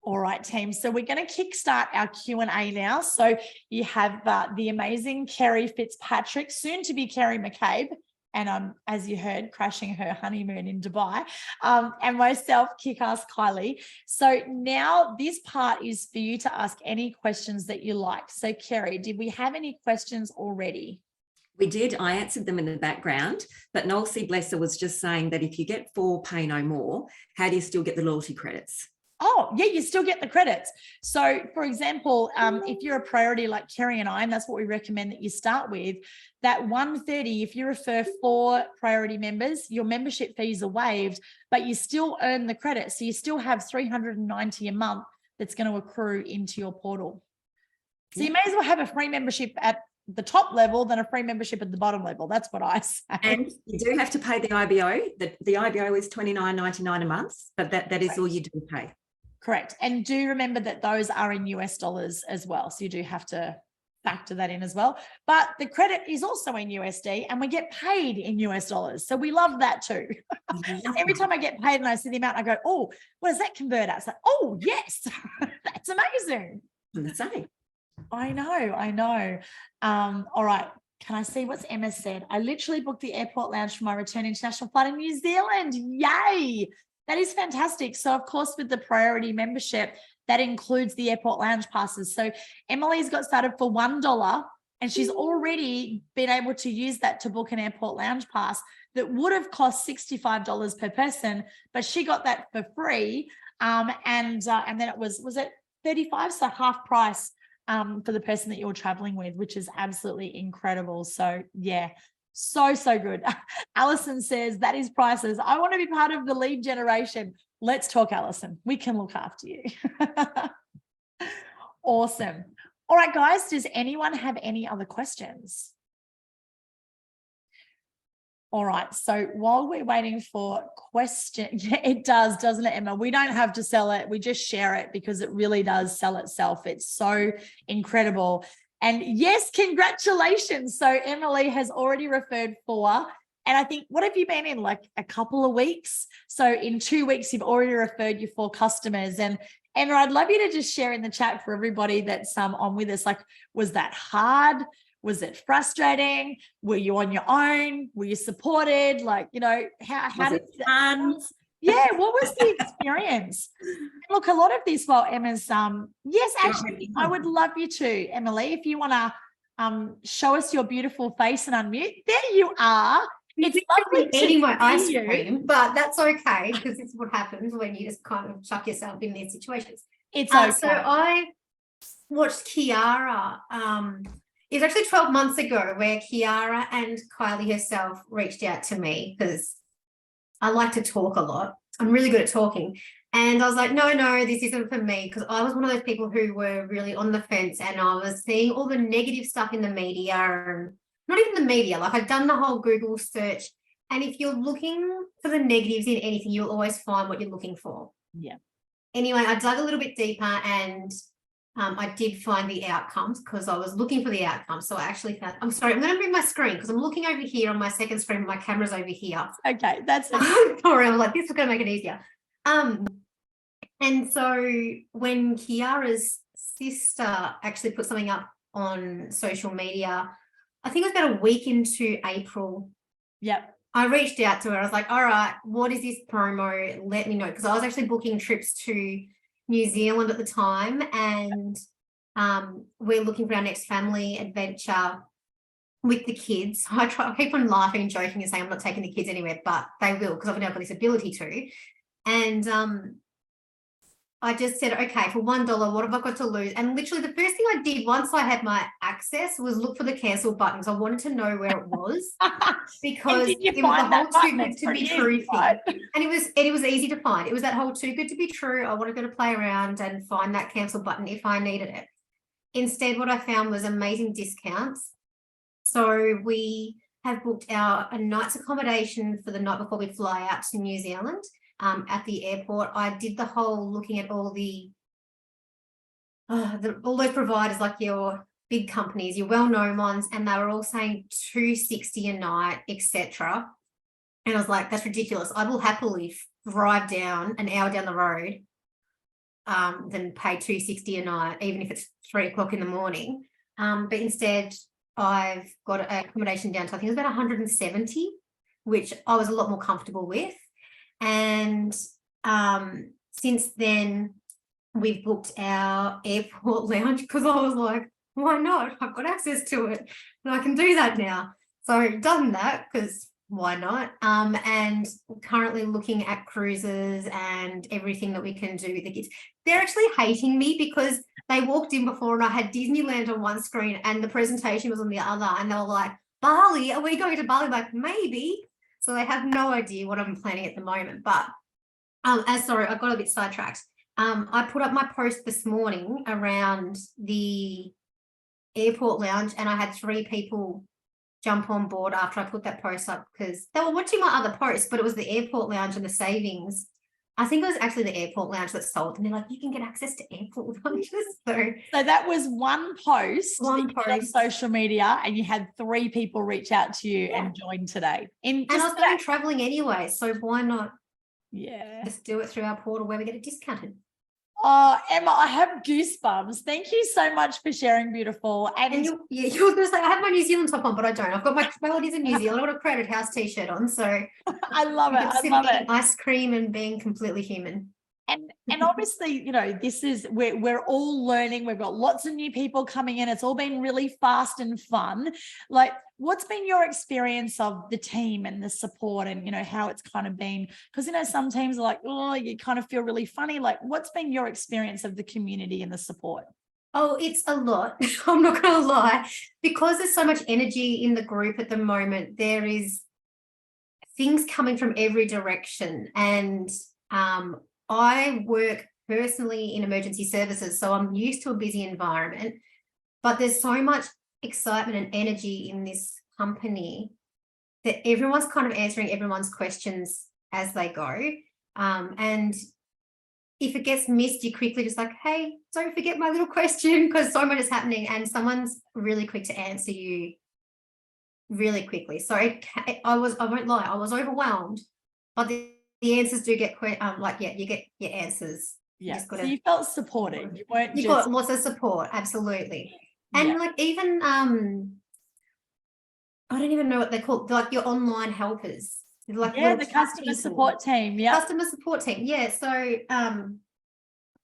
All right, team. So we're going to kickstart our Q&A now. So you have the amazing Kerry Fitzpatrick, soon to be Kerry McCabe, and as you heard, crashing her honeymoon in Dubai, and myself, KickAss Kylie. So now this part is for you to ask any questions that you like. So Kerry, did we have any questions already? We did. I answered them in the background, but Noel C. Blesser was just saying that if you get 4 pay no more, how do you still get the loyalty credits? Oh, yeah, you still get the credits. So, for example, if you're a priority like Kerry and I, and that's what we recommend that you start with, that $130, if you refer 4 priority members, your membership fees are waived, but you still earn the credit. So you still have $390 a month that's going to accrue into your portal. So you may as well have a free membership at the top level than a free membership at the bottom level. That's what I say. And you do have to pay the IBO. The IBO is $29.99 a month, but that is all you do pay. Correct. And do remember that those are in US dollars as well. So you do have to factor that in as well. But the credit is also in USD and we get paid in US dollars. So we love that too. Every time I get paid and I see the amount, I go, oh, what does that convert at? It's like, oh, yes, that's amazing. That's it. I know. All right. Can I see what's Emma said? I literally booked the airport lounge for my return international flight in New Zealand. Yay. That is fantastic. So, of course, with the priority membership, that includes the airport lounge passes. So Emma-Lea's got started for $1 and she's already been able to use that to book an airport lounge pass that would have cost $65 per person, but she got that for free. And then it was it $35? So half price for the person that you're traveling with, which is absolutely incredible. So yeah. So good. Alison says that is priceless. I want to be part of the lead generation. Let's talk, Alison. We can look after you. Awesome. All right, guys, does anyone have any other questions? All right. So while we're waiting for questions, yeah, it does, doesn't it, Emma? We don't have to sell it. We just share it because it really does sell itself. It's so incredible. And yes, congratulations. So Emma-Lea has already referred 4. And I think, what have you been in, like a couple of weeks? So in 2 weeks, you've already referred your 4 customers. And Emma, I'd love you to just share in the chat for everybody that's on with us. Like, was that hard? Was it frustrating? Were you on your own? Were you supported? Like, how did it fun? Yeah, what was the experience? Look, a lot of this, well, Emma's, yes, actually, I would love you to, Emma-Lea, if you want to show us your beautiful face and unmute. There you are. It's lovely eating my ice cream, but that's okay because this is what happens when you just kind of chuck yourself in these situations. It's okay. So I watched Kiara. It was actually 12 months ago where Kiara and Kylie herself reached out to me because I like to talk a lot. I'm really good at talking. And I was like, no, this isn't for me, because I was one of those people who were really on the fence and I was seeing all the negative stuff in the media, and not even the media, like I'd done the whole Google search. And if you're looking for the negatives in anything, you'll always find what you're looking for. Yeah. Anyway, I dug a little bit deeper and I did find the outcomes because I was looking for the outcomes. So I actually found, I'm sorry, I'm going to move my screen because I'm looking over here on my second screen. My camera's over here. Okay, that's sorry. I'm like, this is going to make it easier. And so when Kiara's sister actually put something up on social media, I think it was about a week into April. Yep. I reached out to her. I was like, all right, what is this promo? Let me know. Because I was actually booking trips to New Zealand at the time, and we're looking for our next family adventure with the kids. I keep on laughing and joking and saying I'm not taking the kids anywhere, but they will because I've now got this ability to. And I just said, okay, for $1, what have I got to lose? And literally the first thing I did once I had my access was look for the cancel buttons. I wanted to know where it was because it was the whole too good to be true thing. Right? And it was easy to find. It was that whole too good to be true. I wanted to play around and find that cancel button if I needed it. Instead, what I found was amazing discounts. So we have booked a night's accommodation for the night before we fly out to New Zealand. At the airport, I did the whole looking at all all those providers, like your big companies, your well-known ones, and they were all saying $260 a night, etc. And I was like, that's ridiculous. I will happily drive down an hour down the road than pay $260 a night, even if it's 3 o'clock in the morning. But instead, I've got an accommodation down to, I think it was about 170, which I was a lot more comfortable with. And since then, we've booked our airport lounge because I was like, why not? I've got access to it and I can do that now. So done that because why not? And currently looking at cruises and everything that we can do with the kids. They're actually hating me because they walked in before and I had Disneyland on one screen and the presentation was on the other, and they were like, Bali, are we going to Bali? I'm like, maybe. So they have no idea what I'm planning at the moment. But sorry, I got a bit sidetracked. I put up my post this morning around the airport lounge and I had 3 people jump on board after I put that post up because they were watching my other posts, but it was the airport lounge and the savings. I think it was actually the airport lounge that sold, and they're like, you can get access to airport lounges. So that was one post on social media, and you had 3 people reach out to you and join today. And I was going traveling anyway, so why not? Yeah, just do it through our portal where we get it discounted. Oh, Emma, I have goosebumps. Thank you so much for sharing, beautiful. And you were going to say, I have my New Zealand top on, but I don't. I've got my melodies in New Zealand. I've got a Crowded House t-shirt on, so I love it. I love it. Ice cream and being completely human. And obviously, you know, this is we're all learning. We've got lots of new people coming in. It's all been really fast and fun. Like, what's been your experience of the team and the support, and, you know, how it's kind of been? Because, you know, some teams are like, oh, you kind of feel really funny. Like, what's been your experience of the community and the support? Oh, it's a lot. I'm not going to lie. Because there's so much energy in the group at the moment, there is things coming from every direction. And I work personally in emergency services, so I'm used to a busy environment, but there's so much excitement and energy in this company that everyone's kind of answering everyone's questions as they go. And if it gets missed, you quickly just like, hey, don't forget my little question, because so much is happening and someone's really quick to answer you really quickly. So I won't lie, I was overwhelmed, but the answers do get you get your answers. Yeah, so you felt supported. You got lots of support, absolutely. And like even I don't even know what they're called, like your online helpers. Like the customer support team. Yeah, customer support team. Yeah, so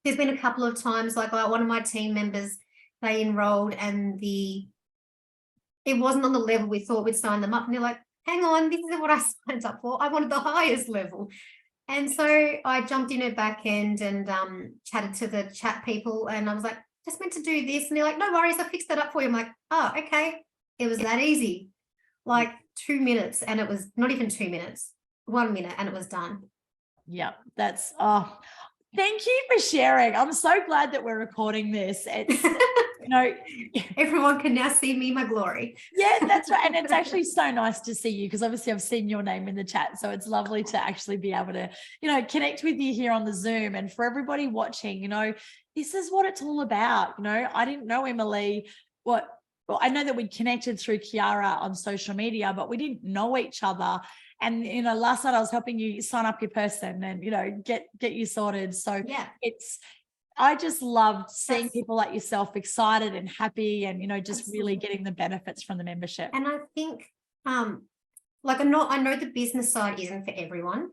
there's been a couple of times like one of my team members, they enrolled and it wasn't on the level we thought we'd sign them up, and they're like, hang on, this isn't what I signed up for. I wanted the highest level. And so I jumped in her back end and chatted to the chat people, and I was like, just meant to do this. And they're like, no worries, I fixed that up for you. I'm like, oh, okay. It was that easy. Like 2 minutes, and it was not even 2 minutes, 1 minute, and it was done. Yeah, that's thank you for sharing. I'm so glad that we're recording this. It's you know, everyone can now see me, my glory. Yeah, that's right. And it's actually so nice to see you, because obviously I've seen your name in the chat. So it's lovely to actually be able to, you know, connect with you here on the Zoom. And for everybody watching, you know, this is what it's all about. You know, I didn't know Emma-Lea. Well, I know that we connected through Kiara on social media, but we didn't know each other. And, you know, last night I was helping you sign up your person and, you know, get you sorted. So yeah, I just loved seeing people like yourself excited and happy and, you know, just really getting the benefits from the membership. And I think, like, I know the business side isn't for everyone,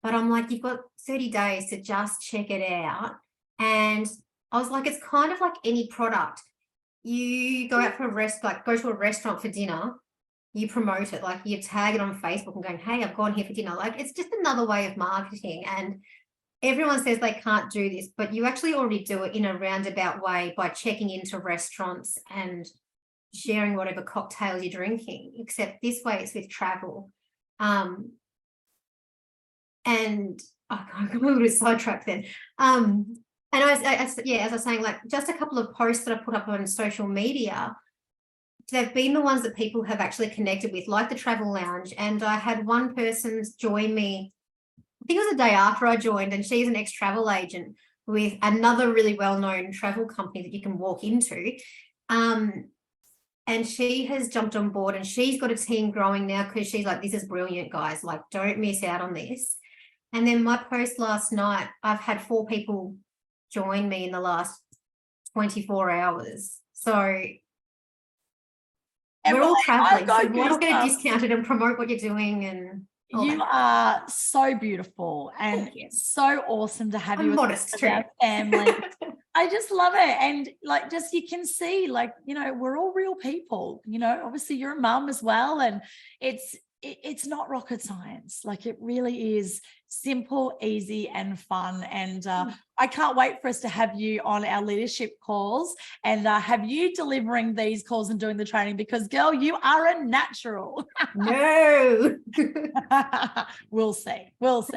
but I'm like, you've got 30 days to just check it out. And I was like, it's kind of like any product. You go out for go to a restaurant for dinner, you promote it, like you tag it on Facebook and going, hey, I've gone here for dinner. Like, it's just another way of marketing. And everyone says they can't do this, but you actually already do it in a roundabout way by checking into restaurants and sharing whatever cocktails you're drinking, except this way it's with travel. And I'm a little bit sidetracked then. And as I was saying, like, just a couple of posts that I put up on social media, they've been the ones that people have actually connected with, like the Travel Lounge. And I had one person join me, I think it was the day after I joined, and she's an ex-travel agent with another really well-known travel company that you can walk into. And she has jumped on board, and she's got a team growing now because she's like, this is brilliant, guys. Like, don't miss out on this. And then my post last night, I've had 4 people joined me in the last 24 hours. So we're all traveling. So why not get it discounted and promote what you're doing? And you are so beautiful, and it's so awesome to have you modest as our family. I just love it. And like, just, you can see, like, you know, we're all real people, you know, obviously you're a mum as well. And it's not rocket science. Like, it really is simple, easy, and fun. And I can't wait for us to have you on our leadership calls and have you delivering these calls and doing the training, because girl, you are a natural. No. We'll see. Well,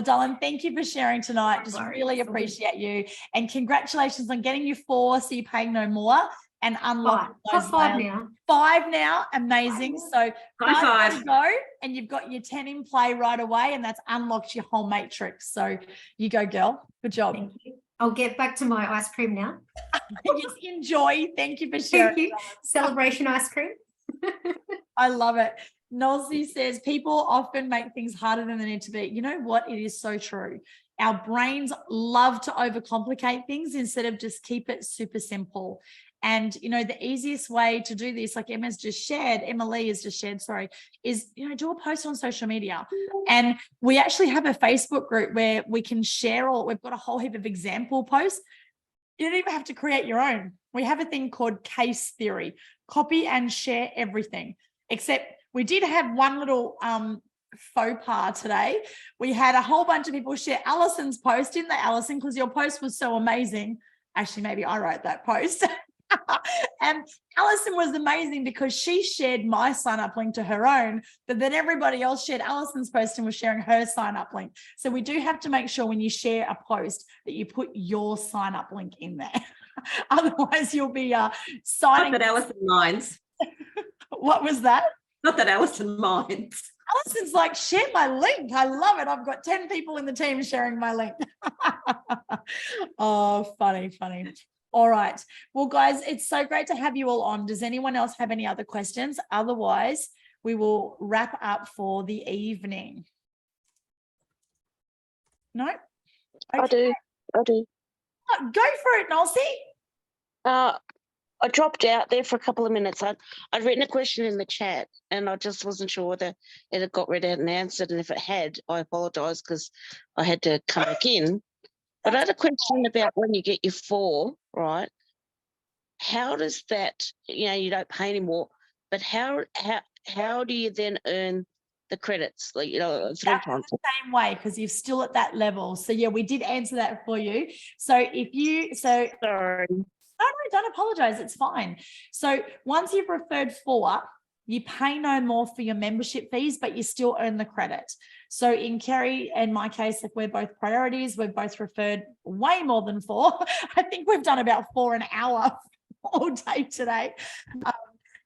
darling, thank you for sharing tonight. Just really appreciate you. And congratulations on getting your 4, so you're paying no more. And unlock those 5 now. 5 now. Amazing. So 5 to go, and you've got your 10 in play right away, and that's unlocked your whole matrix. So you go, girl. Good job. Thank you. I'll get back to my ice cream now. Yes, enjoy. Thank you for sharing. Thank you. Celebration ice cream. I love it. Nolsey says people often make things harder than they need to be. You know what? It is so true. Our brains love to overcomplicate things instead of just keep it super simple. And, you know, the easiest way to do this, like Emma-Lea has just shared, is, you know, do a post on social media. And we actually have a Facebook group where we can share we've got a whole heap of example posts. You don't even have to create your own. We have a thing called case theory, copy and share everything. Except we did have one little faux pas today. We had a whole bunch of people share Alison's post, didn't they, Alison? Because your post was so amazing. Actually, maybe I wrote that post. And Alison was amazing because she shared my sign up link to her own, but then everybody else shared Alison's post and was sharing her sign up link. So we do have to make sure when you share a post that you put your sign up link in there. Otherwise you'll be signing. Not that Alison minds. What was that? Not that Alison minds. Alison's like, share my link. I love it. I've got 10 people in the team sharing my link. Oh, funny. All right. Well, guys, it's so great to have you all on. Does anyone else have any other questions? Otherwise, we will wrap up for the evening. No? Okay. I do. Oh, go for it, Nolsey. I dropped out there for a couple of minutes. I'd written a question in the chat and I just wasn't sure whether it had got read out and answered. And if it had, I apologise because I had to come back in. But I had a question about when you get your 4, right? How does that, you know, you don't pay anymore, but how do you then earn the credits? Like, you know, 3 times. The same way, because you're still at that level. So yeah, we did answer that for you. So Sorry. No, don't apologize. It's fine. So once you've referred 4, you pay no more for your membership fees, but you still earn the credit. So in Kerry and my case, if we're both priorities, we've both referred way more than 4. I think we've done about 4 an hour all day today.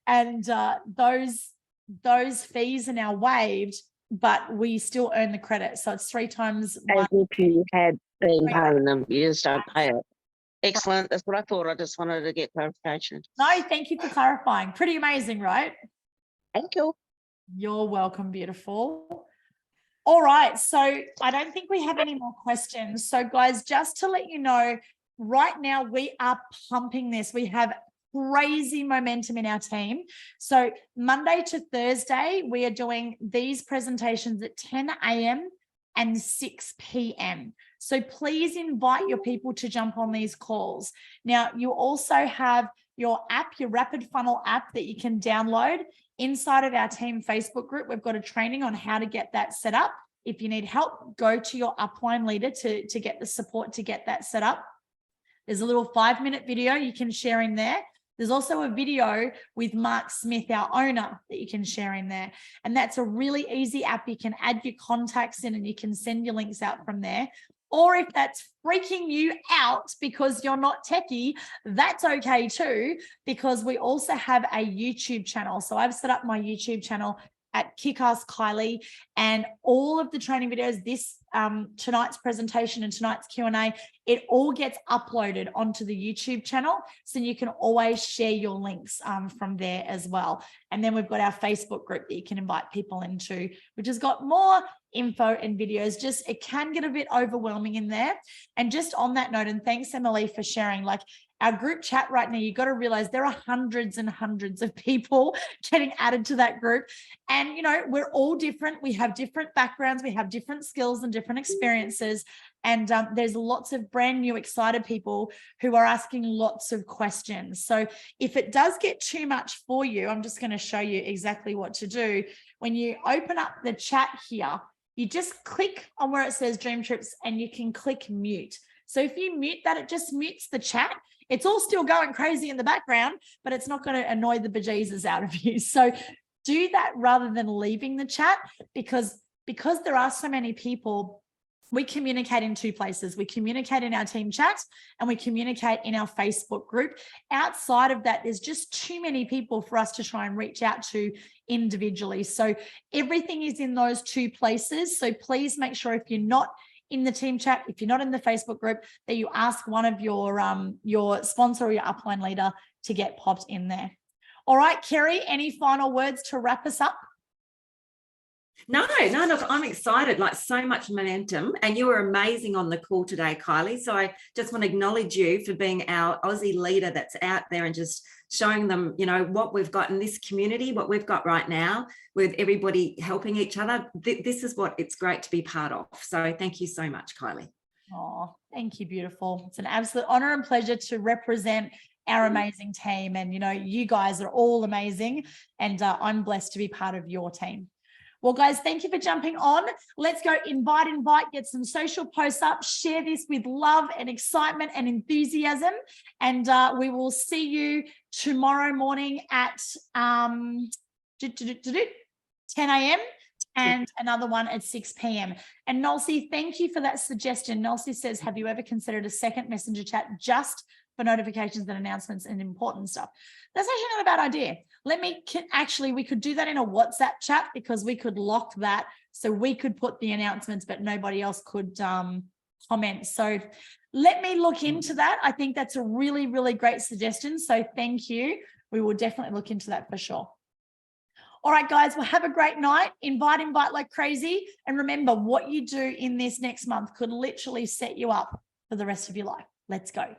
And those fees are now waived, but we still earn the credit. So it's 3 times. As if you had been paying them, you just don't pay it. Excellent. That's what I thought. I just wanted to get clarification. No, thank you for clarifying. Pretty amazing, right? Thank you. You're welcome, beautiful. All right. So I don't think we have any more questions. So guys, just to let you know, right now we are pumping this. We have crazy momentum in our team. So Monday to Thursday, we are doing these presentations at 10 a.m. and 6 p.m. So please invite your people to jump on these calls. Now, you also have your app, your Rapid Funnel app that you can download. Inside of our team Facebook group, we've got a training on how to get that set up. If you need help, go to your upline leader to get the support to get that set up. There's a little 5-minute video you can share in there. There's also a video with Mark Smith, our owner, that you can share in there. And that's a really easy app. You can add your contacts in and you can send your links out from there. Or if that's freaking you out because you're not techie, that's okay too, because we also have a YouTube channel. So I've set up my YouTube channel at KickAss Kylie, and all of the training videos, this tonight's presentation and tonight's Q&A, it all gets uploaded onto the YouTube channel. So you can always share your links from there as well. And then we've got our Facebook group that you can invite people into, which has got more info and videos. Just, it can get a bit overwhelming in there. And just on that note, and thanks Emma-Lea for sharing, like our group chat right now, you've got to realize there are hundreds and hundreds of people getting added to that group. And, you know, we're all different. We have different backgrounds. We have different skills and different experiences. And there's lots of brand new, excited people who are asking lots of questions. So if it does get too much for you, I'm just going to show you exactly what to do. When you open up the chat here, you just click on where it says DreamTrips and you can click mute. So if you mute that, it just mutes the chat. It's all still going crazy in the background, but it's not going to annoy the bejesus out of you. So do that rather than leaving the chat, because there are so many people. We communicate in two places. We communicate in our team chat and we communicate in our Facebook group. Outside of that, there's just too many people for us to try and reach out to individually. So everything is in those two places. So please make sure if you're not in the team chat, if you're not in the Facebook group, that you ask one of your sponsor or your upline leader to get popped in there. All right, Kerry, any final words to wrap us up? No, look, I'm excited, like so much momentum, and you were amazing on the call today, Kylie. So I just want to acknowledge you for being our Aussie leader that's out there and just showing them, you know, what we've got in this community, what we've got right now with everybody helping each other. This is what it's great to be part of. So thank you so much, Kylie. Oh, thank you, beautiful. It's an absolute honor and pleasure to represent our amazing team. And, you know, you guys are all amazing, and I'm blessed to be part of your team. Well, guys, thank you for jumping on. Let's go invite, get some social posts up, share this with love and excitement and enthusiasm. And we will see you tomorrow morning at 10 a.m. and another one at 6 p.m. And Nolsey, thank you for that suggestion. Nolsey says, have you ever considered a second messenger chat just for notifications and announcements and important stuff? That's actually not a bad idea. We could do that in a WhatsApp chat, because we could lock that so we could put the announcements, but nobody else could comment. So let me look into that. I think that's a really, really great suggestion. So thank you. We will definitely look into that for sure. All right, guys, well, have a great night. Invite like crazy. And remember, what you do in this next month could literally set you up for the rest of your life. Let's go.